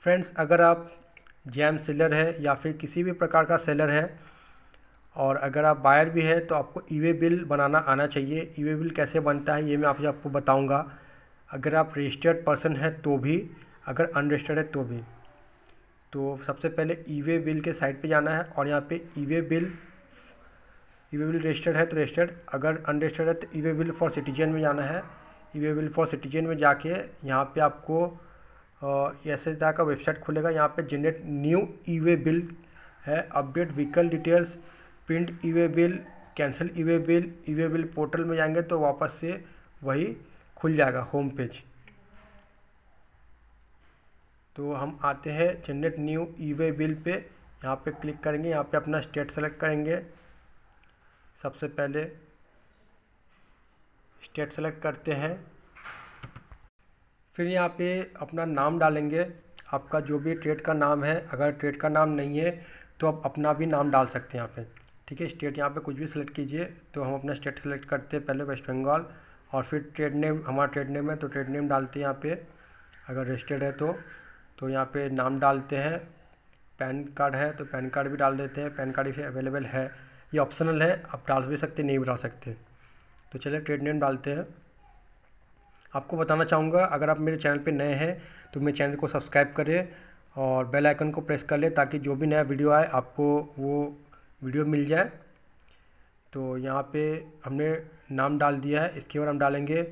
Friends, अगर आप jam seller है या फिर किसी भी प्रकार का सेलर है और अगर आप बायर भी है तो आपको ई वे बिल बनाना आना चाहिए। ई वे बिल कैसे बनता है ये मैं आपको बताऊंगा। अगर आप रजिस्टर्ड पर्सन है तो भी, अगर अनरजिस्टर्ड है तो भी। तो सबसे पहले ई वे बिल के साइट पे जाना है और यहाँ पे ई वे बिल रजिस्टर्ड है तो रजिस्टर्ड, अगर अनरजिस्टर्ड है तो ई वे बिल फॉर सिटीजन में जाना है। ई वे बिल फॉर सिटीजन में जाके यहाँ पे आपको ऐसे तरह का वेबसाइट खुलेगा। यहाँ पे जनरेट न्यू ई वे बिल है, अपडेट व्हीकल डिटेल्स, प्रिंट ई वे बिल, कैंसिल ई वे बिल पोर्टल में जाएंगे तो वापस से वही खुल जाएगा होम पेज। तो हम आते हैं जनरेट न्यू ई वे बिल पे, यहाँ पे क्लिक करेंगे। यहाँ पे अपना स्टेट सेलेक्ट करेंगे। सबसे पहले स्टेट सेलेक्ट करते हैं, फिर यहाँ पे अपना नाम डालेंगे। आपका जो भी ट्रेड का नाम है, अगर ट्रेड का नाम नहीं है तो आप अपना भी नाम डाल सकते हैं यहाँ पे। ठीक है, स्टेट यहाँ पे कुछ भी सिलेक्ट कीजिए। तो हम अपना स्टेट सेलेक्ट करते हैं पहले वेस्ट बंगाल, और फिर ट्रेड नेम, हमारा ट्रेड नेम है तो ट्रेड नेम डालते हैं यहाँ पे। अगर रजिस्टर्ड है तो यहाँ पे नाम डालते हैं। पैन कार्ड है तो पैन कार्ड भी डाल देते हैं। पैन कार्ड भी अवेलेबल है, ये ऑप्शनल है, आप डाल भी सकते नहीं भी डाल सकते। तो चलिए ट्रेड नेम डालते हैं। आपको बताना चाहूँगा, अगर आप मेरे चैनल पे नए हैं तो मेरे चैनल को सब्सक्राइब करें और बेल आइकन को प्रेस कर लें ताकि जो भी नया वीडियो आए आपको वो वीडियो मिल जाए। तो यहाँ पे हमने नाम डाल दिया है। इसके बाद हम डालेंगे,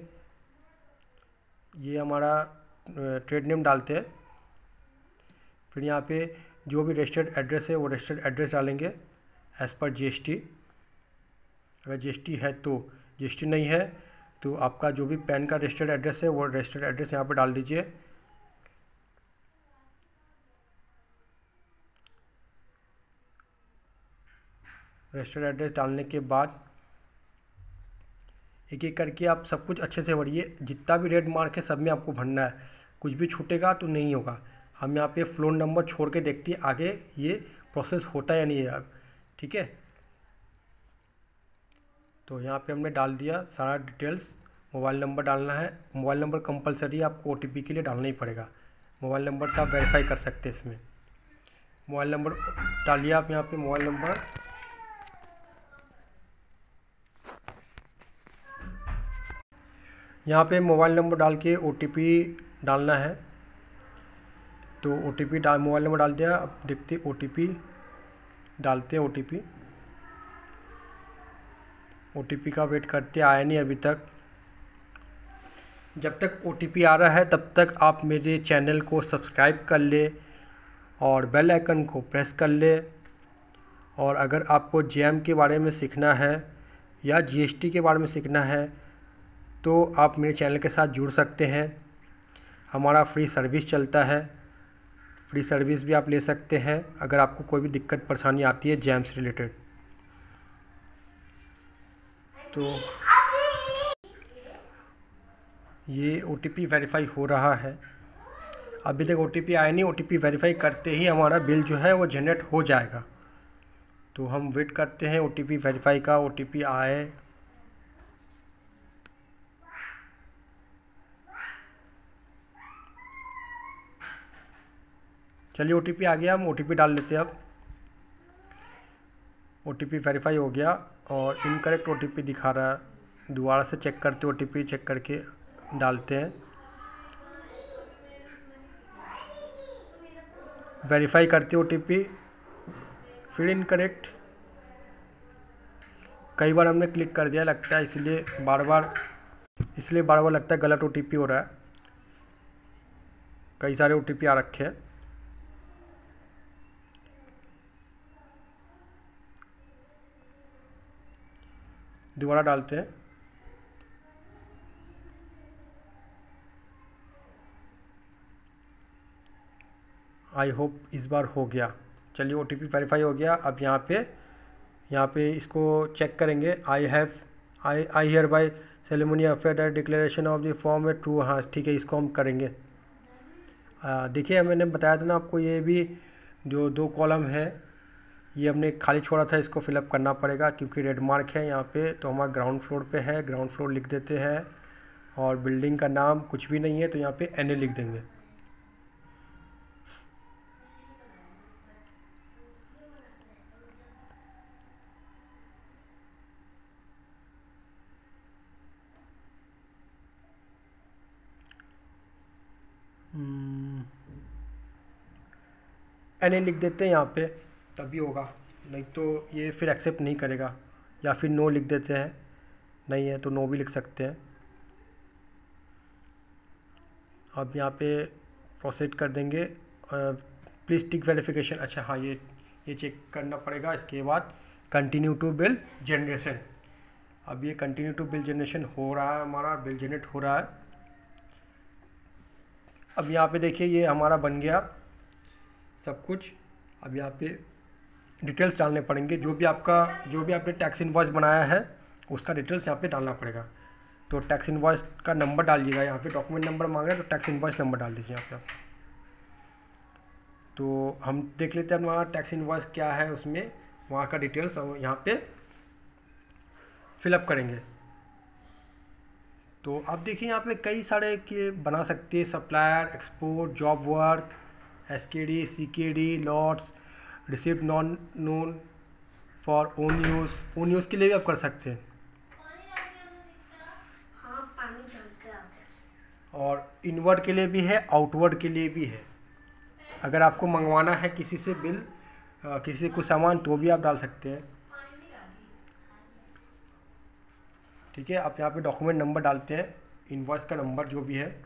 ये हमारा ट्रेड नेम डालते हैं। फिर यहाँ पे जो भी रजिस्टर्ड एड्रेस है वो रजिस्टर्ड एड्रेस डालेंगे एज़ पर जीएसटी। अगर जीएसटी है तो, जीएसटी नहीं है तो आपका जो भी पैन का रजिस्टर्ड एड्रेस है वो रजिस्टर्ड एड्रेस यहाँ पे डाल दीजिए। रजिस्टर्ड एड्रेस डालने के बाद एक एक करके आप सब कुछ अच्छे से भरिए। जितना भी रेड मार्क है सब में आपको भरना है, कुछ भी छूटेगा तो नहीं होगा। हम यहाँ पे फ्लोर नंबर छोड़ के देखते हैं आगे ये प्रोसेस होता है या नहीं है अब। ठीक है, तो यहाँ पे हमने डाल दिया सारा डिटेल्स। मोबाइल नंबर डालना है, मोबाइल नंबर कंपलसरी है, आपको ओटीपी के लिए डालना ही पड़ेगा। मोबाइल नंबर से आप वेरीफाई कर सकते हैं इसमें। मोबाइल नंबर डालिए आप यहाँ पे, मोबाइल नंबर। यहाँ पे मोबाइल नंबर डाल के ओटीपी डालना है। तो ओटीपी डाल, मोबाइल नंबर डाल दिया। अब देखते ओटीपी डालते हैं। ओटीपी का वेट करते, आया नहीं अभी तक। जब तक ओटीपी आ रहा है तब तक आप मेरे चैनल को सब्सक्राइब कर ले और बेल आइकन को प्रेस कर ले। और अगर आपको जैम के बारे में सीखना है या जीएसटी के बारे में सीखना है तो आप मेरे चैनल के साथ जुड़ सकते हैं। हमारा फ्री सर्विस चलता है, फ्री सर्विस भी आप ले सकते हैं अगर आपको कोई भी दिक्कत परेशानी आती है जैम से रिलेटेड। तो ये ओटीपी वेरीफाई हो रहा है। अभी तक ओटीपी आया नहीं, ओटीपी वेरीफाई करते ही हमारा बिल जो है वो जनरेट हो जाएगा। तो हम वेट करते हैं ओटीपी वेरीफाई का, ओटीपी आए। चलिए ओटीपी आ गया, हम ओटीपी डाल लेते हैं अब। ओटीपी वेरीफाई हो गया और इनकरेक्ट ओटीपी दिखा रहा है। दोबारा से चेक करते, ओटीपी चेक करके डालते हैं। वेरीफाई करते ओटीपी, फिर इनकरेक्ट। कई बार हमने क्लिक कर दिया लगता है, इसलिए बार बार लगता है गलत ओटीपी हो रहा है। कई सारे ओटीपी आ रखे हैं। दोबारा डालते हैं। आई होप इस बार हो गया। चलिए ओटीपी वेरीफाई हो गया। अब यहाँ पे इसको चेक करेंगे। I hear bye ceremony affair that declaration of the form है ट्रू। हाँ ठीक है, इसको हम करेंगे। देखिए मैंने बताया था ना आपको, ये भी जो 2 कॉलम है ये हमने खाली छोड़ा था, इसको फिलअप करना पड़ेगा क्योंकि रेड मार्क है यहाँ पे। तो हमारा ग्राउंड फ्लोर पे है, ग्राउंड फ्लोर लिख देते हैं। और बिल्डिंग का नाम कुछ भी नहीं है तो यहाँ पे NA लिख देंगे। NA लिख देते हैं यहाँ पे, तभी होगा, नहीं तो ये फिर एक्सेप्ट नहीं करेगा। या फिर नो लिख देते हैं, नहीं है तो नो भी लिख सकते हैं। अब यहाँ पे प्रोसीड कर देंगे। प्लीज़ टिक वेरिफिकेशन, अच्छा हाँ ये चेक करना पड़ेगा। इसके बाद कंटिन्यू टू बिल जनरेशन, अब ये कंटिन्यू टू बिल जनरेशन हो रहा है, हमारा बिल जनरेट हो रहा है। अब यहाँ पे देखिए ये हमारा बन गया सब कुछ। अब यहाँ पे डिटेल्स डालने पड़ेंगे, जो भी आपने टैक्स इनवॉइस बनाया है उसका डिटेल्स यहाँ पे डालना पड़ेगा। तो टैक्स इनवॉइस का नंबर डालिएगा, यहाँ पे डॉक्यूमेंट नंबर मांग रहे हैं तो टैक्स इनवॉइस नंबर डाल दीजिए यहाँ पे आप। तो हम देख लेते हैं हमारा टैक्स इनवॉइस क्या है, उसमें वहाँ का डिटेल्स हम यहाँ पे फिलअप करेंगे। तो आप देखिए यहाँ पे कई सारे के बना सकते हैं, supplier, export, job work, SKD, CKD, lots, receipt non known for own use के लिए भी आप कर सकते हैं। और इनवर्ड के लिए भी है, आउटवर्ड के लिए भी है। अगर आपको मंगवाना है किसी से बिल, किसी से कुछ सामान, तो भी आप डाल सकते हैं। ठीक है, आप यहाँ पे डॉक्यूमेंट नंबर डालते हैं, इनवॉइस का नंबर जो भी है।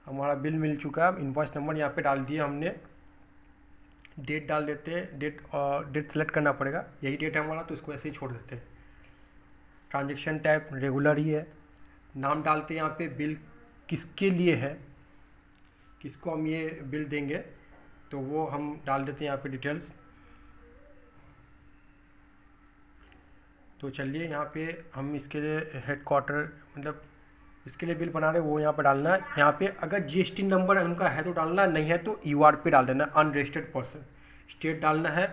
हमारा बिल मिल चुका है, इनवॉइस नंबर यहाँ पे डाल दिया हमने। डेट डाल देते हैं, डेट सेलेक्ट करना पड़ेगा, यही डेट है हमारा तो इसको ऐसे ही छोड़ देते हैं। ट्रांजेक्शन टाइप रेगुलर ही है। नाम डालते हैं यहाँ पे, बिल किसके लिए है, किसको हम ये बिल देंगे, तो वो हम डाल देते हैं यहाँ पे डिटेल्स। तो चलिए यहाँ पे हम इसके लिए हेडक्वार्टर, मतलब इसके लिए बिल बना रहे हैं वो यहाँ पे डालना है। यहाँ पे अगर GST नंबर उनका है तो डालना, नहीं है तो UR पे डाल देना, अनरजिस्टर्ड पर्सन। स्टेट डालना है,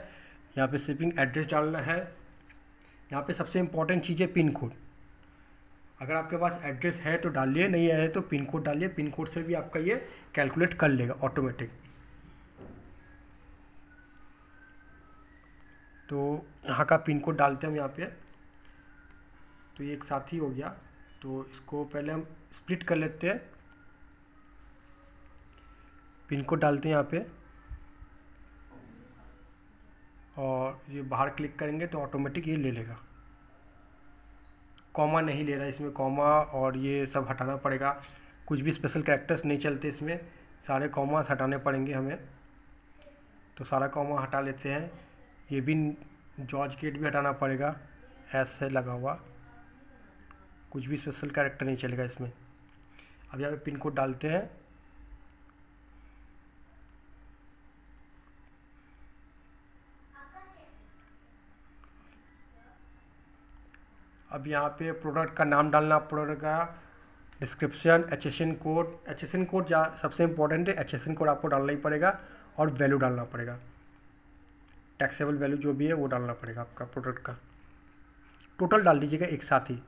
यहाँ पे शिपिंग एड्रेस डालना है। यहाँ पे सबसे इम्पोर्टेंट चीज़ है पिन कोड। अगर आपके पास एड्रेस है तो डालिए, नहीं है तो पिन कोड डालिए, पिन कोड से भी आपका ये कैलकुलेट कर लेगा ऑटोमेटिक। तो यहाँ का पिन कोड डालते हैं हम यहाँ पे। तो ये एक साथ ही हो गया, तो इसको पहले हम स्प्लिट कर लेते हैं। पिन कोड डालते हैं यहाँ पे, और ये बाहर क्लिक करेंगे तो ऑटोमेटिक ये ले लेगा। कॉमा नहीं ले रहा है इसमें, कॉमा और ये सब हटाना पड़ेगा। कुछ भी स्पेशल कैरेक्टर्स नहीं चलते इसमें, सारे कॉमास हटाने पड़ेंगे हमें। तो सारा कॉमा हटा लेते हैं। ये भी जॉर्ज गेट भी हटाना पड़ेगा, एस से लगा हुआ, कुछ भी स्पेशल कैरेक्टर नहीं चलेगा इसमें। अब यहाँ पे पिन कोड डालते हैं। अब यहाँ पे प्रोडक्ट का नाम डालना, प्रोडक्ट का description, HSN code. HSN code सबसे इम्पोर्टेंट है, HSN कोड आपको डालना ही पड़ेगा, और वैल्यू डालना पड़ेगा, टैक्सेबल वैल्यू जो भी है वो डालना पड़ेगा आपका प्रोडक्ट का। टोटल डाल दीजिएगा एक साथ ही।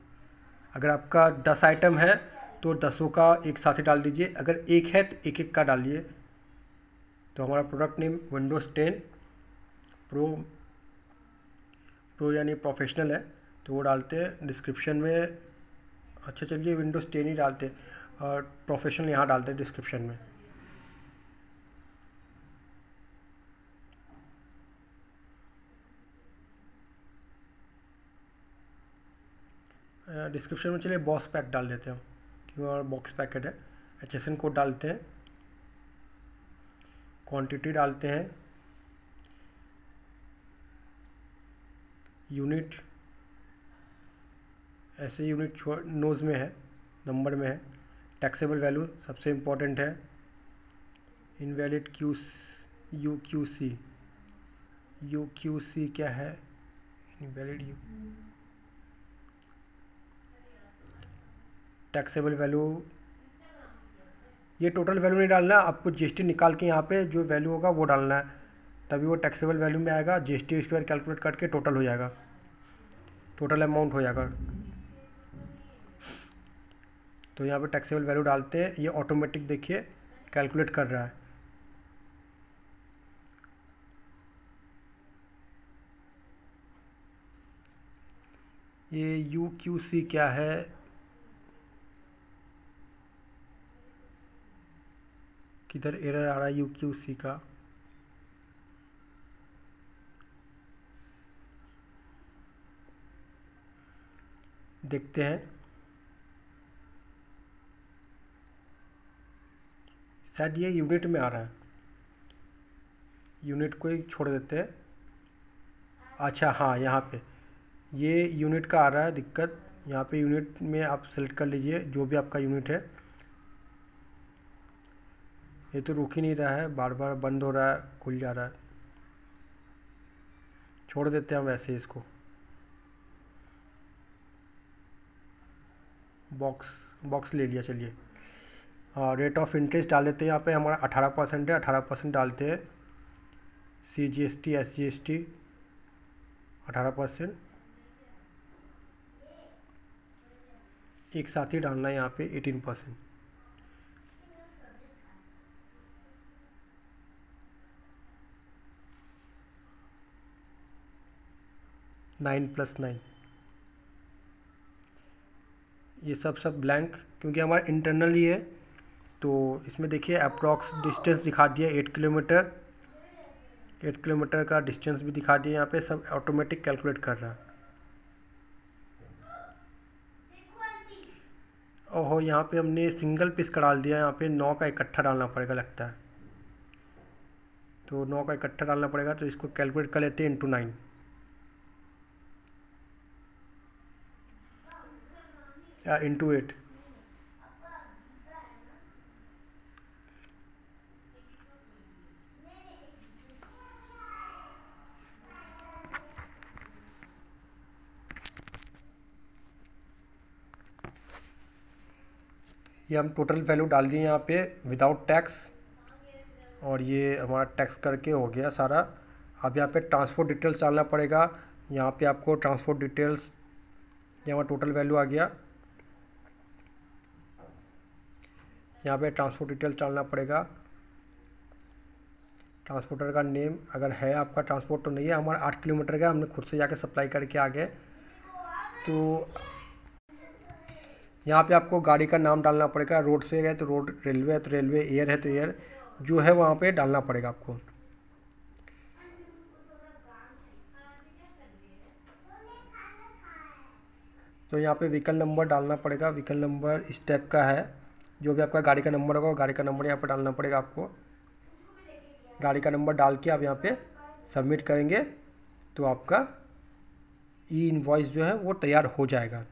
अगर आपका 10 आइटम है तो 10 का एक साथ ही डाल दीजिए, अगर एक है तो एक एक का डालिए। तो हमारा प्रोडक्ट नेम विंडोज़ 10 प्रो यानी प्रोफेशनल है, तो वो डालते हैं डिस्क्रिप्शन में। अच्छा चलिए विंडोज़ 10 ही डालते हैं, और प्रोफेशनल यहाँ डालते हैं डिस्क्रिप्शन में। डिस्क्रिप्शन में चलिए बॉक्स पैक डाल देते हैं हम, क्योंकि हमारा बॉक्स पैकेट है। HSN कोड डालते हैं, क्वांटिटी डालते हैं, यूनिट, ऐसे यूनिट नोज में है, नंबर में है। टैक्सेबल वैल्यू सबसे इम्पोर्टेंट है, इनवैलिड UQC क्या है, इनवैलिड टैक्सेबल वैल्यू। ये टोटल वैल्यू नहीं डालना, आपको GST निकाल के यहाँ पे जो वैल्यू होगा वो डालना है, तभी वो टैक्सेबल वैल्यू में आएगा। GST स्क्वायर कैलकुलेट करके टोटल हो जाएगा, टोटल अमाउंट हो जाएगा। तो यहाँ पे टैक्सेबल वैल्यू डालते हैं, ये ऑटोमेटिक देखिए कैलकुलेट कर रहा है। ये UQC क्या है, किधर एरर आ रहा है UQC का। देखते हैं, शायद ये यूनिट में आ रहा है, यूनिट को ही छोड़ देते हैं। अच्छा हाँ, यहाँ पे ये यूनिट का आ रहा है दिक्कत। यहाँ पे यूनिट में आप सेलेक्ट कर लीजिए जो भी आपका यूनिट है। ये तो रुक ही नहीं रहा है, बार बार बंद हो रहा है, खुल जा रहा है। छोड़ देते हैं हम वैसे इसको। बॉक्स ले लिया, चलिए। रेट ऑफ इंटरेस्ट डाल देते हैं। यहाँ पे हमारा 18% है, 18% डालते हैं। CGST SGST 18%, एक साथ ही डालना है यहाँ पे 18%। नाइन प्लस 9, ये सब ब्लैंक, क्योंकि हमारा इंटरनल ही है। तो इसमें देखिए अप्रॉक्स डिस्टेंस दिखा दिया 8 किलोमीटर, 8 किलोमीटर का डिस्टेंस भी दिखा दिया। यहाँ पे सब ऑटोमेटिक कैलकुलेट कर रहा है। ओहो, यहाँ पे हमने सिंगल पीस का डाल दिया। यहाँ पे 9 का इकट्ठा डालना पड़ेगा लगता है, तो 9 का इकट्ठा डालना पड़ेगा। तो इसको कैलकुलेट कर लेते हैं ×9। या ×8। ये हम टोटल वैल्यू डाल दिए यहाँ पे विदाउट टैक्स, और ये हमारा टैक्स करके हो गया सारा। अब यहाँ पे ट्रांसपोर्ट डिटेल्स डालना पड़ेगा। यहाँ पे आपको ट्रांसपोर्ट डिटेल्स, ये हमारा टोटल वैल्यू आ गया। यहाँ पे ट्रांसपोर्ट डिटेल्स डालना पड़ेगा। ट्रांसपोर्टर का नेम अगर है आपका, ट्रांसपोर्ट तो नहीं है, हमारा 8 किलोमीटर का, हमने खुद से जाके सप्लाई करके आ गए। तो यहाँ पे आपको गाड़ी का नाम डालना पड़ेगा। रोड से गए तो रोड, रेलवे है तो रेलवे, एयर है तो एयर, जो है वहाँ पे डालना पड़ेगा आपको। तो यहाँ पे व्हीकल नंबर डालना पड़ेगा। व्हीकल नंबर इस टाइप का है, जो भी आपका गाड़ी का नंबर होगा, गाड़ी का नंबर यहाँ पर डालना पड़ेगा आपको। गाड़ी का नंबर डाल के आप यहाँ पे सबमिट करेंगे तो आपका ई इनवॉइस जो है वो तैयार हो जाएगा।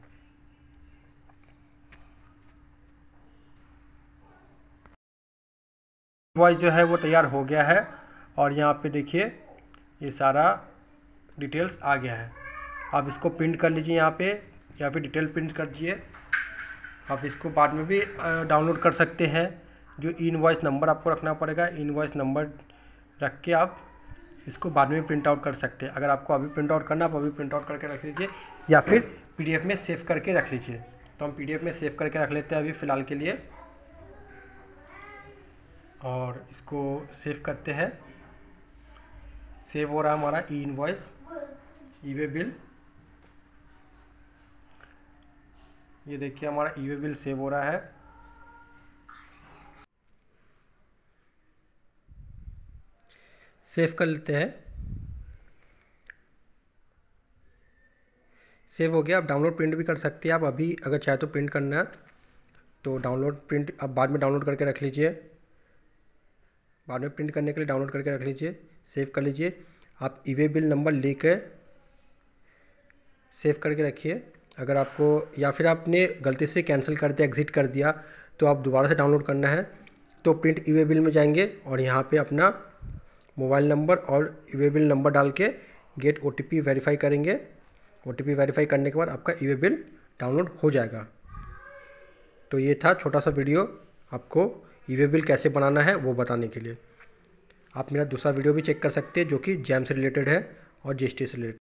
इनवॉइस जो है वो तैयार हो गया है, और यहाँ पे देखिए ये सारा डिटेल्स आ गया है। आप इसको प्रिंट कर लीजिए यहाँ पे, या फिर डिटेल प्रिंट कर दीजिए। आप इसको बाद में भी डाउनलोड कर सकते हैं। जो इनवॉइस नंबर आपको रखना पड़ेगा, इनवॉइस नंबर रख के आप इसको बाद में प्रिंट आउट कर सकते हैं। अगर आपको अभी प्रिंट आउट करना, आप अभी प्रिंट आउट करके रख लीजिए, या फिर PDF में सेव करके रख लीजिए। तो हम PDF में सेव करके रख लेते हैं अभी फ़िलहाल के लिए, और इसको सेव करते हैं। सेव हो रहा है हमारा ई इनवॉइस, ई-वे बिल। ये देखिए हमारा ई-वे बिल सेव हो रहा है। सेव कर लेते हैं। सेव हो गया। आप डाउनलोड प्रिंट भी कर सकते हैं। आप अभी अगर चाहे तो प्रिंट करना है तो डाउनलोड प्रिंट आप बाद में डाउनलोड करके रख लीजिए। बाद में प्रिंट करने के लिए डाउनलोड करके रख लीजिए, सेव कर लीजिए। आप ई-वे बिल नंबर लेकर सेव करके रखिए। अगर आपको, या फिर आपने गलती से कैंसिल कर दिया, एग्ज़िट कर दिया, तो आप दोबारा से डाउनलोड करना है तो प्रिंट ई-वे बिल में जाएंगे और यहाँ पे अपना मोबाइल नंबर और ई-वे बिल नंबर डाल के गेट OTP वेरीफाई करेंगे। OTP वेरीफाई करने के बाद आपका ई-वे बिल डाउनलोड हो जाएगा। तो ये था छोटा सा वीडियो आपको ई-वे बिल कैसे बनाना है वो बताने के लिए। आप मेरा दूसरा वीडियो भी चेक कर सकते हैं जो कि जैम से रिलेटेड है और GST से रिलेटेड।